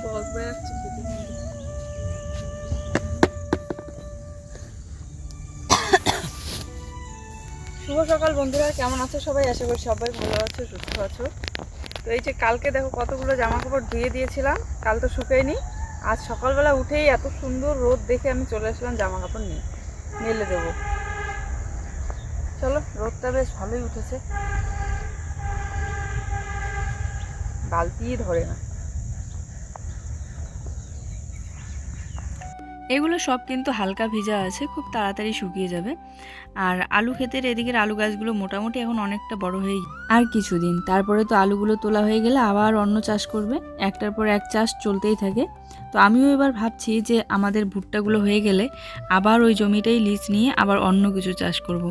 টক বেরাচ্ছে খেতে। শুভ সকাল বন্ধুরা, কেমন আছো সবাই? আশা করি সবাই ভালো আছো, সুস্থ আছো। তো এই যে কালকে দেখো কতগুলো জামা কাপড় ধুয়ে দিয়েছিলাম, কাল তো শুকায়নি। আজ সকালবেলা উঠেই এত সুন্দর রোদ দেখে আমি চলে আসলাম জামা কাপড় নিয়ে মেলে দেবো। চলো, রোদটা বেশ ভালোই উঠেছে, বালতিই ধরে না। এগুলো সব কিন্তু হালকা ভিজা আছে, খুব তাড়াতাড়ি শুকিয়ে যাবে। আর আলু ক্ষেতের এদিকের আলু গাছগুলো মোটামুটি এখন অনেকটা বড় হয়ে আর কিছুদিন তারপরে তো আলুগুলো তোলা হয়ে গেলে আবার অন্য চাষ করবে, একটার পর এক চাষ চলতেই থাকে। তো আমিও এবার ভাবছি যে আমাদের ভুট্টাগুলো হয়ে গেলে আবার ওই জমিটাই লিজ নিয়ে আবার অন্য কিছু চাষ করব।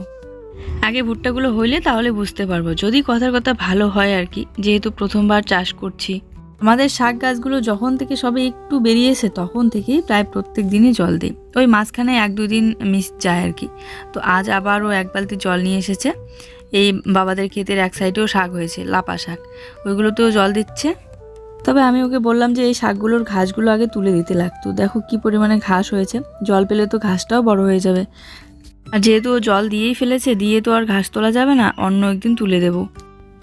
আগে ভুট্টাগুলো হইলে তাহলে বুঝতে পারবো, যদি কথার কথা ভালো হয় আর কি, যেহেতু প্রথমবার চাষ করছি। আমাদের শাক গাছগুলো যখন থেকে সবে একটু বেরিয়েছে তখন থেকেই প্রায় প্রত্যেক দিনই জল দিই, ওই মাঝখানে 1-2 দিন মিস যায় আর কি। তো আজ আবারও 1 বালতি জল নিয়ে এসেছে। এই বাবাদের ক্ষেতের এক সাইডেও শাক হয়েছে, লাপা শাক, ওইগুলোতেও জল দিচ্ছে। তবে আমি ওকে বললাম যে এই শাকগুলোর ঘাসগুলো আগে তুলে দিতে লাগতো, দেখো কি পরিমাণে ঘাস হয়েছে, জল পেলে তো ঘাসটাও বড় হয়ে যাবে। আর যেহেতু ও জল দিয়েই ফেলেছে, দিয়ে তো আর ঘাস তোলা যাবে না, অন্য একদিন তুলে দেবো।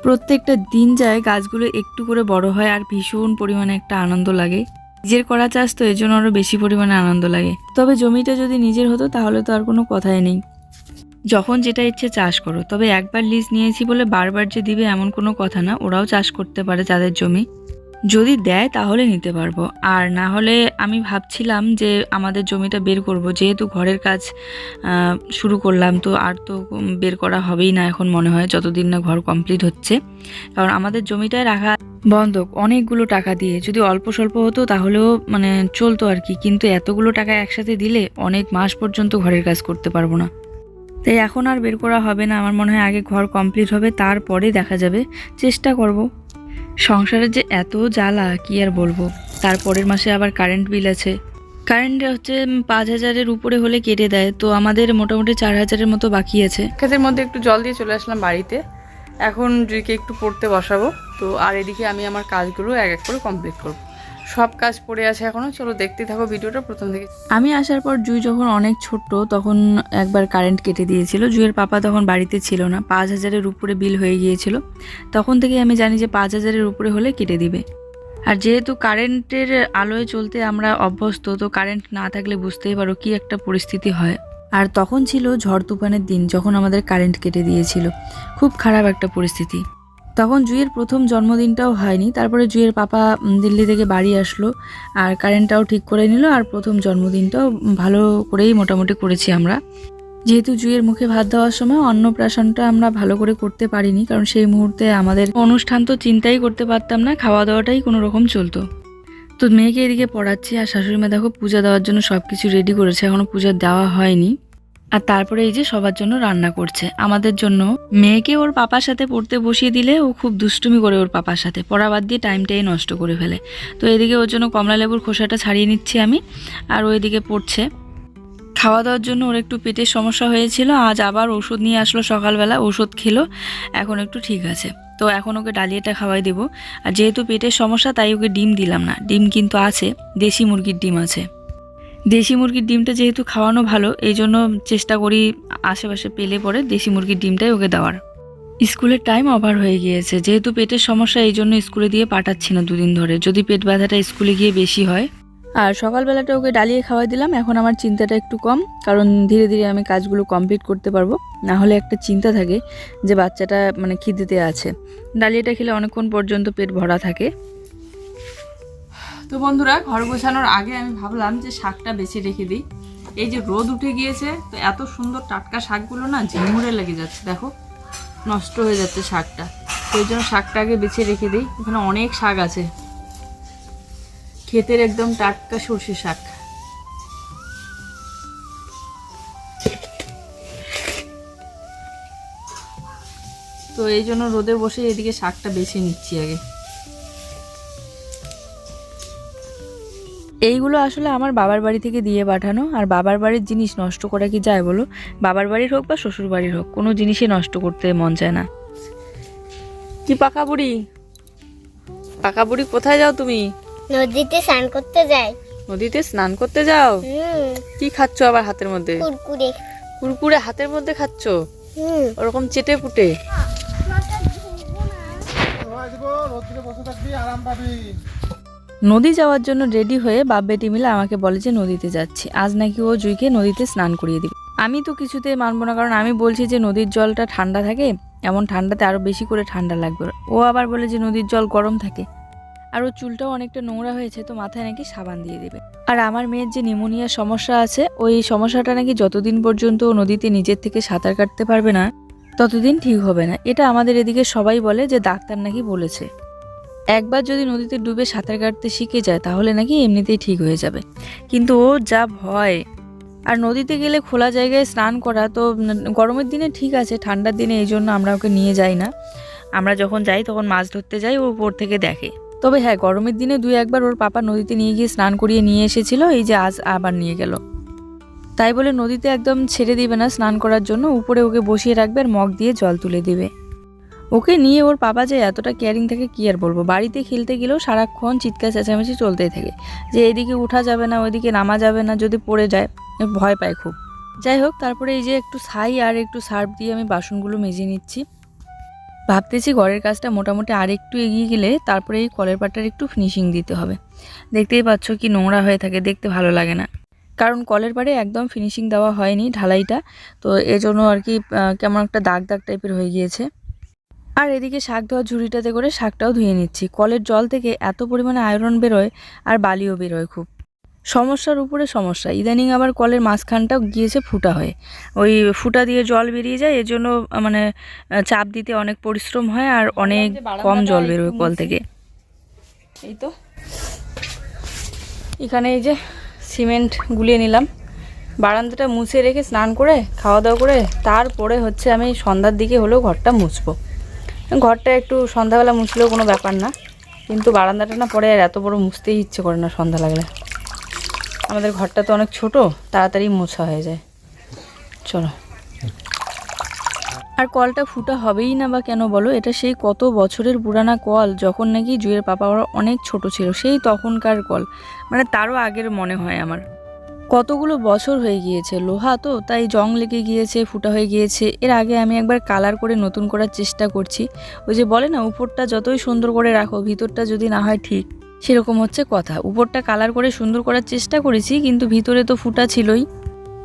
প্রত্যেকটা দিন যায় গাছগুলো একটু করে বড় হয় আর ভীষণ পরিমাণে একটা আনন্দ লাগে। নিজের করা চাষ তো এর জন্য আরও বেশি পরিমাণে আনন্দ লাগে। তবে জমিটা যদি নিজের হতো তাহলে তো আর কোনো কথাই নেই, যখন যেটা ইচ্ছে চাষ করো। তবে একবার লিজ নিয়েছি বলে বারবার যে দিবে এমন কোনো কথা না, ওরাও চাষ করতে পারে যাদের জমি, যদি দেয় তাহলে নিতে পারবো। আর না হলে আমি ভাবছিলাম যে আমাদের জমিটা বের করব, যেহেতু ঘরের কাজ শুরু করলাম, তো আর তো বের করা হবেই না এখন মনে হয়, যতদিন না ঘর কমপ্লিট হচ্ছে। কারণ আমাদের জমিটায় রাখা বন্ধক অনেকগুলো টাকা দিয়ে, যদি অল্প স্বল্প হতো তাহলেও মানে চলতো আর কি, কিন্তু এতগুলো টাকা একসাথে দিলে অনেক মাস পর্যন্ত ঘরের কাজ করতে পারবো না। তাই এখন আর বের করা হবে না, আমার মনে হয় আগে ঘর কমপ্লিট হবে তারপরে দেখা যাবে, চেষ্টা করব। সংসারের যে এত জ্বালা কি আর বলবো। তারপরের মাসে আবার কারেন্ট বিল আছে, কারেন্ট হচ্ছে 5,000-এর উপরে হলে কেটে দেয়, তো আমাদের মোটামুটি 4,000-এর মতো বাকি আছে। ক্ষেতের মধ্যে একটু জল দিয়ে চলে আসলাম বাড়িতে, এখন জুইকে একটু পড়তে বসাবো। তো আর এদিকে আমি আমার কাজগুলো এক এক করে কমপ্লিট করব। সব কাজ পড়ে আছে এখনো, চলো দেখতে থাকো ভিডিওটা প্রথম থেকে। আমি আসার পর জুই যখন অনেক ছোট্ট তখন একবার কারেন্ট কেটে দিয়েছিল, জুইয়ের পাপা তখন বাড়িতে ছিল না, 5,000-এর উপরে বিল হয়ে গিয়েছিল। তখন থেকে আমি জানি যে 5,000-এর উপরে হলে কেটে দিবে। আর যেহেতু কারেন্টের আলোয় চলতে আমরা অভ্যস্ত, তো কারেন্ট না থাকলে বুঝতেই পারো কি একটা পরিস্থিতি হয়। আর তখন ছিল ঝড় তুফানের দিন, যখন আমাদের কারেন্ট কেটে দিয়েছিল, খুব খারাপ একটা পরিস্থিতি। তখন জুইয়ের প্রথম জন্মদিনটাও হয়নি, তারপরে জুইয়ের পাপা দিল্লি থেকে বাড়ি আসলো আর কারেন্টটাও ঠিক করে নিল, আর প্রথম জন্মদিনটাও ভালো করেই মোটামুটি করেছি আমরা। যেহেতু জুইয়ের মুখে ভাত দেওয়ার সময় অন্নপ্রাশনটা আমরা ভালো করে করতে পারিনি, কারণ সেই মুহূর্তে আমাদের অনুষ্ঠান তো চিন্তাই করতে পারতাম না, খাওয়া দাওয়াটাই কোনো রকম চলতো। তো মেয়েকে এদিকে পড়াচ্ছি, আর শাশুড়ি মা দেখো পূজা দেওয়ার জন্য সব কিছু রেডি করেছে, এখনো পূজা দেওয়া হয়নি। আর তারপরে এই যে সবার জন্য রান্না করছে, আমাদের জন্য। মেয়েকে ওর পাপার সাথে পড়তে বসিয়ে দিলে ও খুব দুষ্টুমি করে ওর পাপার সাথে, পড়া বাদ দিয়ে টাইমটাই নষ্ট করে ফেলে। তো এদিকে ওর জন্য কমলা লেবুর খোসাটা ছাড়িয়ে নিচ্ছি আমি, আর ও এদিকে পড়ছে। খাওয়া দাওয়ার জন্য ওর একটু পেটের সমস্যা হয়েছিল, আজ আবার ওষুধ নিয়ে আসলো সকালবেলা, ওষুধ খেলো, এখন একটু ঠিক আছে। তো এখন ওকে ডালিয়াটা খাওয়াই দেবো। আর যেহেতু পেটের সমস্যা তাই ওকে ডিম দিলাম না, ডিম কিন্তু আছে, দেশি মুরগির ডিম আছে। দেশি মুরগির ডিমটা যেহেতু খাওয়ানো ভালো, এই জন্য চেষ্টা করি আশেপাশে পেলে পরে দেশি মুরগির ডিমটাই ওকে দেওয়ার। স্কুলের টাইম ওভার হয়ে গিয়েছে, যেহেতু পেটের সমস্যা এই জন্য স্কুলে দিয়ে পাঠাচ্ছি না 2 দিন ধরে, যদি পেট ব্যথাটা স্কুলে গিয়ে বেশি হয়। আর সকালবেলাটা ওকে ডালিয়ে খাওয়াই দিলাম, এখন আমার চিন্তাটা একটু কম, কারণ ধীরে ধীরে আমি কাজগুলো কমপ্লিট করতে পারবো। না হলে একটা চিন্তা থাকে যে বাচ্চাটা মানে খিদেতে আছে, ডালিয়াটা খেলে অনেকক্ষণ পর্যন্ত পেট ভরা থাকে। তো বন্ধুরা, ঘর গোছানোর আগে আমি ভাবলাম যে শাকটা বেছে রেখে দিই। এই যে রোদ উঠে গিয়েছে, তো এত সুন্দর টাটকা শাকগুলো না ঝিমুড়ে লেগে যাচ্ছে, দেখো নষ্ট হয়ে যাচ্ছে শাকটা। তো এই জন্য শাকটা আগে বেছে রেখে দিই। এখানে অনেক শাক আছে, ক্ষেতের একদম টাটকা সর্ষে শাক। তো এই জন্য রোদে বসে এদিকে শাকটা বেছে নিচ্ছি আগে। এইগুলো আসলে আমার বাবার বাড়ি থেকে দিয়ে পাঠানো, আর বাবার বাড়ির জিনিস নষ্ট করা কি যায় বলো? বাবার বাড়ির হোক বা শ্বশুর বাড়ির হোক, কোনো জিনিসই নষ্ট করতে মন চায় না। কি পাকা বুড়ি, পাকা বুড়ি কোথায় যাও তুমি? নদীতে স্নান করতে যাই। নদীতে স্নান করতে যাও? হুম। কি খাচ্ছ আবার হাতের মধ্যে? কুরকুরে। কুরকুরে হাতের মধ্যে খাচ্ছ? হুম। ওরকম চেটে পুটে? নদী যাওয়ার জন্য রেডি হয়ে বাপ বেটি মিলে আমাকে বলে যে নদীতে যাচ্ছি। আজ নাকি ও জুইকে নদীতে স্নান করিয়ে দিবে। আমি তো কিছুতে মানবো না, কারণ আমি বলছি যে নদীর জলটা ঠান্ডা থাকে, এমন ঠান্ডাতে আরও বেশি করে ঠান্ডা লাগবে। ও আবার বলে যে নদীর জল গরম থাকে, আর ওর চুলটাও অনেকটা নোংরা হয়েছে, তো মাথায় নাকি সাবান দিয়ে দেবে। আর আমার মেয়ের যে নিউমোনিয়ার সমস্যা আছে, ওই সমস্যাটা নাকি যতদিন পর্যন্ত ও নদীতে নিজের থেকে সাঁতার কাটতে পারবে না ততদিন ঠিক হবে না। এটা আমাদের এদিকে সবাই বলে যে ডাক্তার নাকি বলেছে একবার যদি নদীতে ডুবে সাঁতার কাটতে শিখে যায় তাহলে নাকি এমনিতেই ঠিক হয়ে যাবে। কিন্তু ও যা ভয়, আর নদীতে গেলে খোলা জায়গায় স্নান করা তো গরমের দিনে ঠিক আছে, ঠান্ডার দিনে এই জন্য আমরা ওকে নিয়ে যাই না। আমরা যখন যাই তখন মাছ ধরতে যাই, ও উপর থেকে দেখে। তবে হ্যাঁ, গরমের দিনে 2-1বার ওর পাপা নদীতে নিয়ে গিয়ে স্নান করিয়ে নিয়ে এসেছিল, এই যে আজ আবার নিয়ে গেল। তাই বলে নদীতে একদম ছেড়ে দিবে না স্নান করার জন্য, উপরে ওকে বসিয়ে রাখবে আর মগ দিয়ে জল তুলে দিবে। ওকে নিয়ে ওর পাপা যে এতটা কেয়ারিং থাকে কি আর বলবো। বাড়িতে খেলতে গেলেও সারাক্ষণ চিৎকার চেঁচামেচি চলতেই থাকে যে এদিকে উঠা যাবে না, ওইদিকে নামা যাবে না, যদি পড়ে যায় ভয় পায় খুব। যাই হোক, তারপরে এই যে একটু ছাই আর একটু সার্ফ দিয়ে আমি বাসনগুলো মেজে নিচ্ছি। ভাবতেছি ঘরের কাজটা মোটামুটি আর একটু এগিয়ে গেলে তারপরে এই কলের পাটার একটু ফিনিশিং দিতে হবে। দেখতেই পাচ্ছ কি নোংরা হয়ে থাকে, দেখতে ভালো লাগে না, কারণ কলের পাড়ে একদম ফিনিশিং দেওয়া হয়নি ঢালাইটা, তো এজন্য আর কি কেমন একটা দাগ দাগ টাইপের হয়ে গিয়েছে। আর এদিকে শাক ধোয়ার ঝুড়িটাতে করে শাকটাও ধুয়ে নিচ্ছি। কলের জল থেকে এত পরিমাণে আয়রন বেরোয় আর বালিও বেরোয়, খুব সমস্যার উপরে সমস্যা। ইদানিং আবার কলের মাঝখানটাও গিয়েছে ফুটা হয়ে, ওই ফুটা দিয়ে জল বেরিয়ে যায়, এজন্য মানে চাপ দিতে অনেক পরিশ্রম হয় আর অনেক কম জল বেরোয় কল থেকে। এই তো এখানে এই যে সিমেন্ট গুলিয়ে নিলাম, বারান্দাটা মুছে রেখে স্নান করে খাওয়া দাওয়া করে তারপরে হচ্ছে আমি সন্ধ্যার দিকে হলেও ঘরটা মুছবো। ঘরটা একটু সন্ধ্যাবেলা মুছলেও কোনো ব্যাপার না, কিন্তু বারান্দাটা না পরে আর এত বড় মুছতেই ইচ্ছে করে না সন্ধ্যা লাগলে। আমাদের ঘরটা তো অনেক ছোট, তাড়াতাড়ি মোছা হয়ে যায়। চলো। আর কলটা ফুটা হবেই না বা কেন বলো, এটা সেই কত বছরের পুরানা কল, যখন নাকি জুয়ের পাপা ওরা অনেক ছোট ছিল, সেই তখনকার কল, মানে তারও আগের মনে হয় আমার। কতগুলো বছর হয়ে গিয়েছে, লোহা তো তাই জং লেগে গিয়েছে, ফুটা হয়ে গিয়েছে। এর আগে আমি একবার কালার করে নতুন করার চেষ্টা করছি। ওই যে বলে না, উপরটা যতই সুন্দর করে রাখো ভিতরটা যদি না হয় ঠিক, সেরকম হচ্ছে কথা। উপরটা কালার করে সুন্দর করার চেষ্টা করেছি, কিন্তু ভিতরে তো ফুটা ছিলই,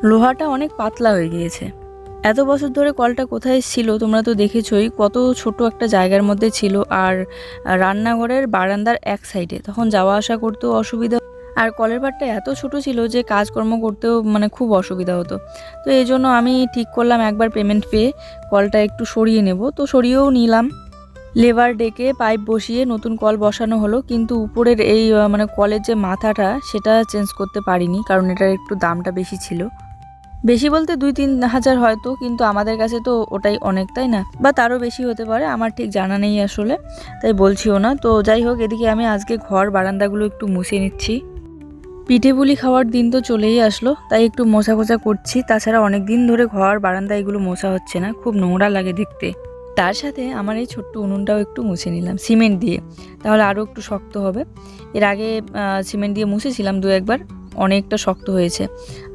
লোহাটা অনেক পাতলা হয়ে গিয়েছে। এত বছর ধরে কলটা কোথায় ছিল তোমরা তো দেখেছই, কত ছোট একটা জায়গার মধ্যে ছিল, আর রান্নাঘরের বারান্দার এক সাইডে, তখন যাওয়া আসা করতেও অসুবিধা। আর কলের পাড়টা এত ছোট ছিল যে কাজকর্ম করতেও মানে খুব অসুবিধা হতো। তো এই জন্য আমি ঠিক করলাম একবার পেমেন্ট পেয়ে কলটা একটু সরিয়ে নেব, তো সরিয়েও নিলাম। লেবার ডেকে পাইপ বসিয়ে নতুন কল বসানো হলো, কিন্তু উপরের এই মানে কলের যে মাথাটা সেটা চেঞ্জ করতে পারিনি, কারণ এটার একটু দামটা বেশি ছিল। বেশি বলতে 2-3 হাজার হয়তো, কিন্তু আমাদের কাছে তো ওটাই অনেক, তাই না? বা তারও বেশি হতে পারে, আমার ঠিক জানা নেই আসলে, তাই বলছিও না। তো যাই হোক, এদিকে আমি আজকে ঘর বারান্দাগুলো একটু মুছে নিচ্ছি। পিঠে পুলি খাওয়ার দিন তো চলেই আসলো, তাই একটু মোছা কোছা করছি। তাছাড়া অনেক দিন ধরে ঘর বারান্দা এগুলো মোছা হচ্ছে না, খুব নোংরা লাগে দেখতে। তার সাথে আমার এই ছোট্ট উনুনটাও একটু মুছে নিলাম সিমেন্ট দিয়ে, তাহলে আরও একটু শক্ত হবে। এর আগে সিমেন্ট দিয়ে মুছেছিলাম 2-1বার, অনেকটা শক্ত হয়েছে।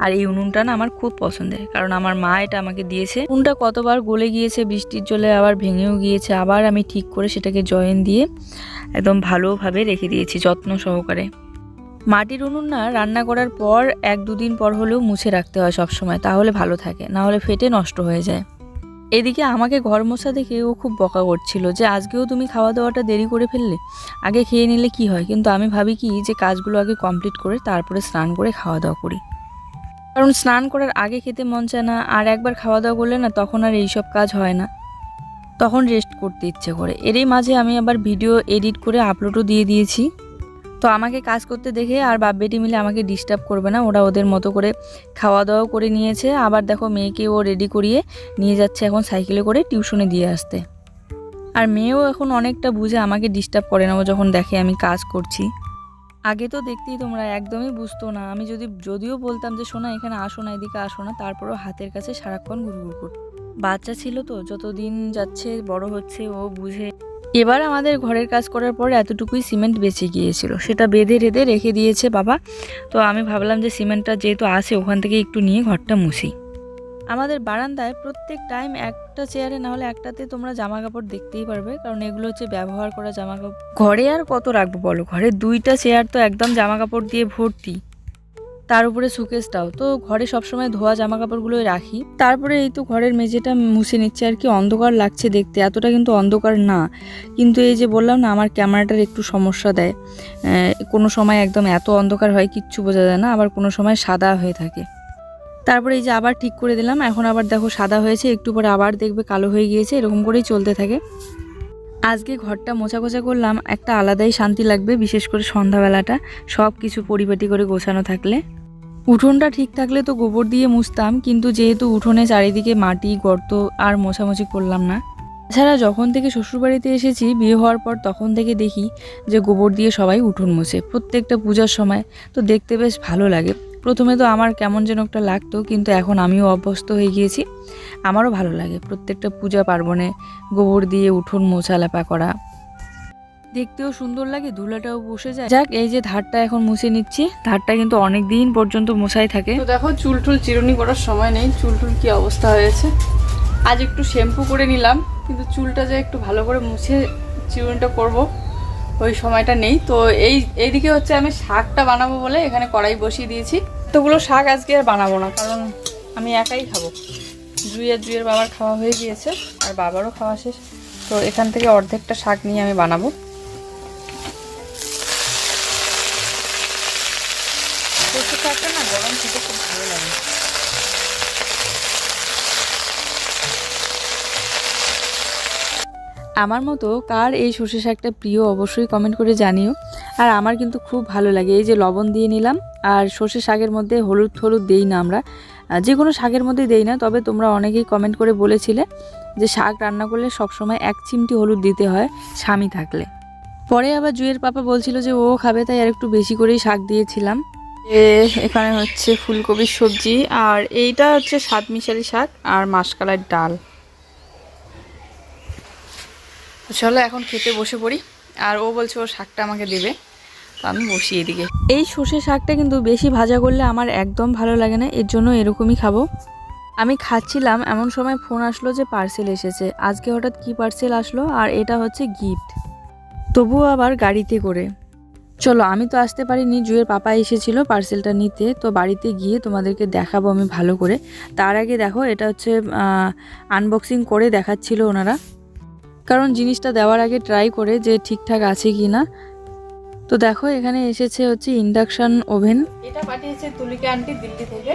আর এই উনুনটা না আমার খুব পছন্দের, কারণ আমার মা এটা আমাকে দিয়েছে। উনুনটা কতবার গলে গিয়েছে বৃষ্টির জলে, আবার ভেঙেও গিয়েছে, আবার আমি ঠিক করে সেটাকে জয়েন দিয়ে একদম ভালোভাবে রেখে দিয়েছি যত্ন সহকারে। মাটির উনুন না রান্না করার পর 1-2 দিন পর হলেও মুছে রাখতে হয় সবসময়, তাহলে ভালো থাকে, না হলে ফেটে নষ্ট হয়ে যায়। এদিকে আমাকে ঘর মোছা দেখে ও খুব বকা করছিল যে আজকেও তুমি খাওয়া দাওয়াটা দেরি করে ফেললে, আগে খেয়ে নিলে কি হয়। কিন্তু আমি ভাবি কি যে কাজগুলো আগে কমপ্লিট করে তারপরে স্নান করে খাওয়া দাওয়া করি, কারণ স্নান করার আগে খেতে মন চায় না, আর একবার খাওয়া দাওয়া করলে না তখন আর এইসব কাজ হয় না, তখন রেস্ট করতে ইচ্ছে করে। এরই মাঝে আমি আবার ভিডিও এডিট করে আপলোডও দিয়ে দিয়েছি। তো আমাকে কাজ করতে দেখে আর বাপ বেটি মিলে আমাকে ডিস্টার্ব করবে না, ওরা ওদের মতো করে খাওয়া দাওয়া করে নিয়েছে। আবার দেখো মেয়েকে ও রেডি করিয়ে নিয়ে যাচ্ছে এখন সাইকেলে করে টিউশনে দিয়ে আসতে। আর মেয়েও এখন অনেকটা বুঝে, আমাকে ডিস্টার্ব করে না ও যখন দেখে আমি কাজ করছি। আগে তো দেখতেই তোমরা একদমই বুঝতো না, আমি যদিও বলতাম যে শোনা এখানে আসো না, এদিকে আসো না, তারপরেও হাতের কাছে সারাক্ষণ ঘুরঘুর করতো। বাচ্চা ছিল তো, যত দিন যাচ্ছে বড় হচ্ছে ও বুঝে। এবার আমাদের ঘরের কাজ করার পর এতটুকুই সিমেন্ট বেঁচে গিয়েছিল, সেটা বেঁধে রেঁধে রেখে দিয়েছে বাবা। তো আমি ভাবলাম যে সিমেন্টটা যেহেতু আছে ওখান থেকে একটু নিয়ে ঘরটা মুছি। আমাদের বারান্দায় প্রত্যেক টাইম একটা চেয়ারে না হলে একটাতে তোমরা জামা কাপড় দেখতেই পারবে, কারণ এগুলো হচ্ছে ব্যবহার করা জামা কাপড়। ঘরে আর কত রাখবো বলো, ঘরে 2টা চেয়ার তো একদম জামা কাপড় দিয়ে ভর্তি, তার উপরে সুকেসটাও। তো ঘরে সবসময় ধোয়া জামা কাপড়গুলোই রাখি। তারপরে এই তো ঘরের মেঝেটা মুছে নিচ্ছে আর কি। অন্ধকার লাগছে দেখতে, এতটা কিন্তু অন্ধকার না, কিন্তু এই যে বললাম না আমার ক্যামেরাটার একটু সমস্যা দেয়। কোনো সময় একদম এত অন্ধকার হয় কিচ্ছু বোঝা যায় না, আবার কোনো সময় সাদা হয়ে থাকে। তারপরে এই যে আবার ঠিক করে দিলাম, এখন আবার দেখো সাদা হয়েছে, একটু পরে আবার দেখবে কালো হয়ে গিয়েছে, এরকম করেই চলতে থাকে। আজকে ঘরটা মোছাকোছা করলাম, একটা আলাদাই শান্তি লাগবে, বিশেষ করে সন্ধ্যাবেলাটা সব কিছু পরিপাটি করে গোছানো থাকলে। উঠোনটা ঠিক থাকলে তো গোবর দিয়ে মুছতাম, কিন্তু যেহেতু উঠোনে চারিদিকে মাটি গর্ত আর মোছামুছি করলাম না। এছাড়া যখন থেকে শ্বশুরবাড়িতে এসেছি বিয়ে হওয়ার পর, তখন থেকে দেখি যে গোবর দিয়ে সবাই উঠোন মোছে প্রত্যেকটা পূজার সময়। তো দেখতে বেশ ভালো লাগে। প্রথমে তো আমার কেমন যেন একটা লাগতো, কিন্তু এখন আমিও অভ্যস্ত হয়ে গিয়েছি, আমারও ভালো লাগে প্রত্যেকটা পূজা পার্বণে গোবর দিয়ে উঠোন মোছা লেপা করা, দেখতেও সুন্দর লাগে, ধুলাটাও বসে যায়। যাক, এই যে ধারটা এখন মুছে নিচ্ছি, ধারটা কিন্তু অনেক দিন পর্যন্ত মোছাই থাকে। তো দেখো চুল টুল চিরুনি করার সময় নেই, চুল টুল কি অবস্থা হয়েছে। আজ একটু শ্যাম্পু করে নিলাম, কিন্তু চুলটা যে একটু ভালো করে মুছে চিরুনিটা করব ওই সময়টা নেই। তো এইদিকে হচ্ছে আমি শাকটা বানাবো বলে এখানে কড়াই বসিয়ে দিয়েছি। এতগুলো শাক আজকে আর বানাবো না, কারণ আমি একাই খাবো। জুইয়ের বাবার খাওয়া হয়ে গিয়েছে আর বাবারও খাওয়া শেষ। তো এখান থেকে অর্ধেকটা শাক নিয়ে আমি বানাবো। সরষে শাকটা না গরম খেতে খুব ভালো লাগে। আমার মতো কার এই সর্ষে শাকটা প্রিয় অবশ্যই কমেন্ট করে জানিও। আর আমার কিন্তু খুব ভালো লাগে। এই যে লবণ দিয়ে নিলাম, আর সর্ষে শাকের মধ্যে হলুদ দেই না আমরা, যে কোনো শাকের মধ্যে দেই না। তবে তোমরা অনেকেই কমেন্ট করে বলেছিলে যে শাক রান্না করলে সবসময় 1 চিমটি হলুদ দিতে হয় স্বামী থাকলে। পরে আবার জুয়ের পাপা বলছিল যে ও খাবে, তাই আর একটু বেশি করেই শাক দিয়েছিলাম। এখানে হচ্ছে ফুলকপির সবজি, আর এইটা হচ্ছে সাতমিশালি শাক আর মাসকলাইয়ের ডাল। চলো এখন খেতে বসে পড়ি। আর ও বলছে ও শাকটা আমাকে দেবে, তো আমি বসি এদিকে। এই সর্ষে শাকটা কিন্তু বেশি ভাজা করলে আমার একদম ভালো লাগে না, এর জন্য এরকমই খাবো। আমি খাচ্ছিলাম এমন সময় ফোন আসলো যে পার্সেল এসেছে। আজকে হঠাৎ কি পার্সেল আসলো, আর এটা হচ্ছে গিফট, তবুও আবার গাড়িতে করে। চলো, আমি তো আসতে পারিনি, জুয়ের পাপা এসেছিল পার্সেলটা নিতে, তো বাড়িতে গিয়ে তোমাদেরকে দেখাবো আমি ভালো করে। তার আগে দেখো, এটা হচ্ছে আনবক্সিং করে দেখাচ্ছিল ওনারা, কারণ জিনিসটা দেওয়ার আগে ট্রাই করে যে ঠিকঠাক আছে কি না। তো দেখো এখানে এসেছে হচ্ছে ইন্ডাকশন ওভেন। এটা পাঠিয়েছে তুলিকা আন্টি দিল্লি থেকে।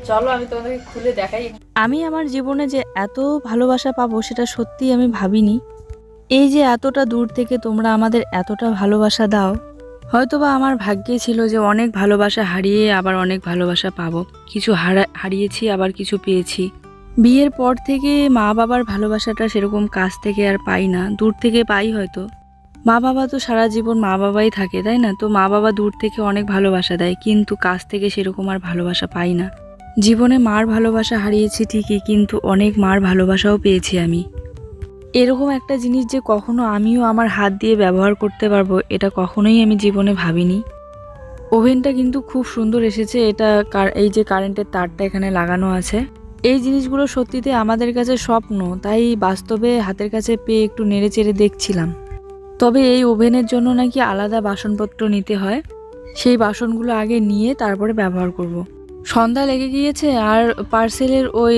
চলো আমি তোমাদেরকে খুলে দেখাই। আমি আমার জীবনে যে এত ভালোবাসা পাবো সেটা সত্যিই আমি ভাবিনি। এই যে এতটা দূর থেকে তোমরা আমাদের এতটা ভালোবাসা দাও, হয়তোবা আমার ভাগ্যে ছিল যে অনেক ভালোবাসা হারিয়ে আবার অনেক ভালোবাসা পাবো। কিছু হারিয়েছি, আবার কিছু পেয়েছি। বিয়ের পর থেকে মা বাবার ভালোবাসাটা সেরকম কাছ থেকে আর পাই না, দূর থেকে পাই হয়তো। মা বাবা তো সারা জীবন মা বাবাই থাকে, তাই না? তো মা বাবা দূর থেকে অনেক ভালোবাসা দেয়, কিন্তু কাছ থেকে সেরকম আর ভালোবাসা পাই না। জীবনে মার ভালোবাসা হারিয়েছি ঠিকই, কিন্তু অনেক মার ভালোবাসাও পেয়েছি আমি। এরকম একটা জিনিস যে কখনো আমিও আমার হাত দিয়ে ব্যবহার করতে পারবো, এটা কখনোই আমি জীবনে ভাবিনি। ওভেনটা কিন্তু খুব সুন্দর এসেছে। এটা এই যে কারেন্টের তারটা এখানে লাগানো আছে, এই জিনিসগুলো সত্যিতে আমাদের কাছে স্বপ্ন, তাই বাস্তবে হাতের কাছে পেয়ে একটু নেড়ে চেড়ে দেখছিলাম। তবে এই ওভেনের জন্য নাকি আলাদা বাসনপত্র নিতে হয়, সেই বাসনগুলো আগে নিয়ে তারপরে ব্যবহার করব। সন্ধ্যা লেগে গিয়েছে, আর পার্সেলের ওই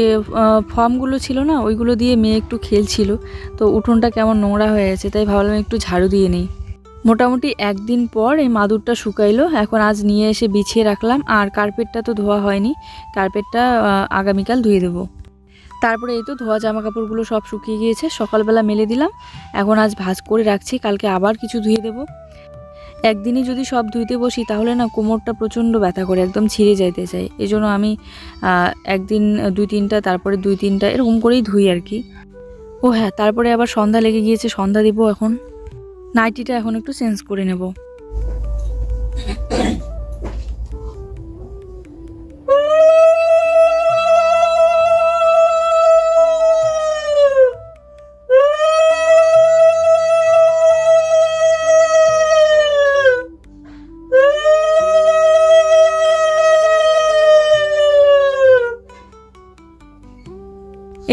ফর্মগুলো ছিল না, ওইগুলো দিয়ে মেয়ে একটু খেলছিল। তো উঠোনটা কেমন নোংরা হয়ে গেছে, তাই ভাবলাম একটু ঝাড়ু দিয়ে নেই। মোটামুটি 1 দিন পর এই মাদুরটা শুকাইলো, এখন আজ নিয়ে এসে বিছিয়ে রাখলাম। আর কার্পেটটা তো ধোয়া হয়নি, কার্পেটটা আগামীকাল ধুয়ে দেবো। তারপরে এই তো ধোয়া জামা কাপড়গুলো সব শুকিয়ে গিয়েছে, সকালবেলা মেলে দিলাম। এখন আজ ভাঁজ করে রাখছি, কালকে আবার কিছু ধুয়ে দেবো। একদিনই যদি সব ধুইতে বসি তাহলে না কোমরটা প্রচণ্ড ব্যথা করে, একদম ছিঁড়ে যাইতে চাই। এই জন্য আমি একদিন 2-3টা, তারপরে 2-3টা এরকম করেই ধুই আর কি। ও হ্যাঁ, তারপরে আবার সন্ধ্যা লেগে গিয়েছে, সন্ধ্যা দিব। এখন নাইটিটা এখন একটু চেঞ্জ করে নেব।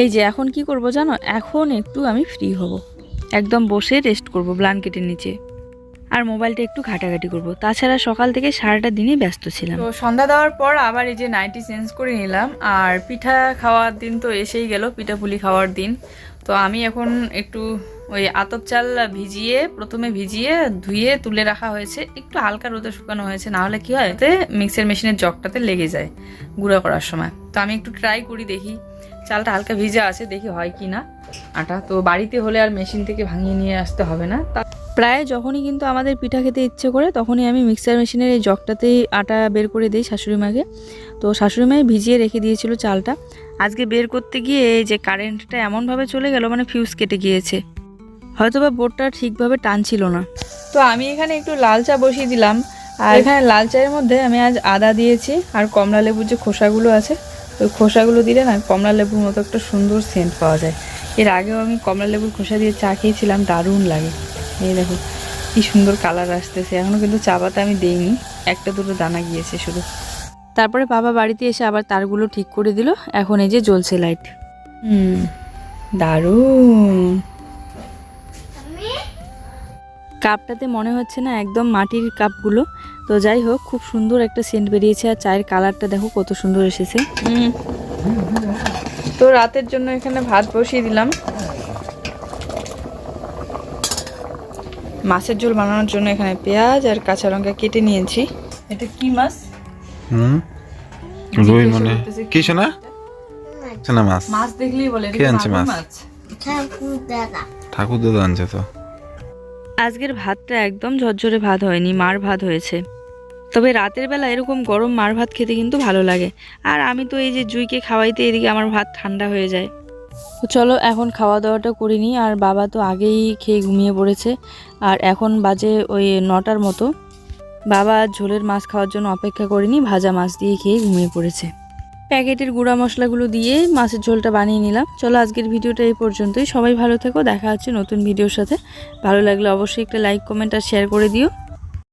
এই যে এখন কি করব জানো, এখন একটু আমি ফ্রি হব, একদম বসে রেস্ট করব ব্ল্যাঙ্কেটের নিচে, আর মোবাইলটা একটু ঘাটাঘাটি করব। তাছাড়া সকাল থেকে সারাটা দিনই ব্যস্ত ছিলাম। তো সন্ধ্যা দেওয়ার পর আবার এই যে নাইটি চেঞ্জ করে নিলাম, আর পিঠা খাওয়ার দিন তো এসেই গেল, পিঠা পুলি খাওয়ার দিন। তো আমি এখন একটু ওই আতপ চাল প্রথমে ভিজিয়ে ধুয়ে তুলে রাখা হয়েছে, একটু হালকা রোদে শুকানো হয়েছে, না হলে কি হয় এতে মিক্সার মেশিনের জগটাতে লেগে যায় গুঁড়া করার সময়। তো আমি একটু ট্রাই করি, দেখি চালটা হালকা ভিজা আছে, দেখি হয় কি না আটা। তো বাড়িতে হলে আর মেশিন থেকে ভাঙিয়ে নিয়ে আসতে হবে না। প্রায় যখনই কিন্তু আমাদের পিঠা খেতে ইচ্ছে করে তখনই আমি মিক্সার মেশিনের এই জগটাতেই আটা বের করে দিই শাশুড়ি মাকে। তো শাশুড়ি মাই ভিজিয়ে রেখে দিয়েছিল চালটা, আজকে বের করতে গিয়ে এই যে কারেন্টটা এমনভাবে চলে গেল, মানে ফিউজ কেটে গিয়েছে, হয়তোবা বোর্ডটা ঠিকভাবে টানছিল না। তো আমি এখানে একটু লাল চা বসিয়ে দিলাম, আর এখানে লাল চায়ের মধ্যে আমি আজ আদা দিয়েছি, আর কমলা লেবুর যে খোসাগুলো আছে ওই খোসাগুলো দিলে না কমলা লেবুর মতো একটা সুন্দর সেন্ট পাওয়া যায়। এর আগেও আমি কমলা লেবুর খোসা দিয়ে চা খেয়েছিলাম, দারুণ লাগে। এই দেখো কি সুন্দর কালার আসতেছে, এখনও কিন্তু চা পাতা আমি দেইনি, একটা দুটো দানা গিয়েছে শুধু। তারপরে বাবা বাড়িতে এসে আবার তারগুলো ঠিক করে দিল, এখন এই যে জ্বলছে লাইট। দারুণ। কাপটাতে মনে হচ্ছে না একদম মাটির কাপগুলো। তো যাই হোক, খুব সুন্দর একটা সেন্ট বেরিয়েছে, আর চায়ের কালারটা দেখো কত সুন্দর এসেছে। তো রাতের জন্য এখানে ভাত বসিয়ে দিলাম। মাছের ঝোল বানানোর জন্য এখানে পেঁয়াজ আর কাঁচা লঙ্কা কেটে নিয়েছি। এটা কি মাছ? রুই মনে কি শোনা শোনা মাছ মাছ দেখলেই বলে কে আনছে মাছ? ঠাকুর দাদা আনছে। তো আজকের ভাতটা একদম ঝরঝরে ভাত হয়নি, মার ভাত হয়েছে। তবে রাতের বেলা এরকম গরম মার ভাত খেতে কিন্তু ভালো লাগে। আর আমি তো এই যে জুইকে খাওয়াইতে এদিকে আমার ভাত ঠান্ডা হয়ে যায়। তো চলো এখন খাওয়া দাওয়াটা করে নিই। আর বাবা তো আগেই খেয়ে ঘুমিয়ে পড়েছে, আর এখন বাজে ওই 9টার মতো। বাবা ঝোলের মাছ খাওয়ার জন্য অপেক্ষা করেনি, ভাজা মাছ দিয়ে খেয়ে ঘুমিয়ে পড়েছে। প্যাকেটের গুঁড়া মশলাগুলো দিয়ে মাছের ঝোলটা বানিয়ে নিলাম। চলো আজকের ভিডিওটা এই পর্যন্তই। সবাই ভালো থেকো, দেখা হচ্ছে নতুন ভিডিওর সাথে। ভালো লাগলে অবশ্যই একটা লাইক, কমেন্ট আর শেয়ার করে দিও।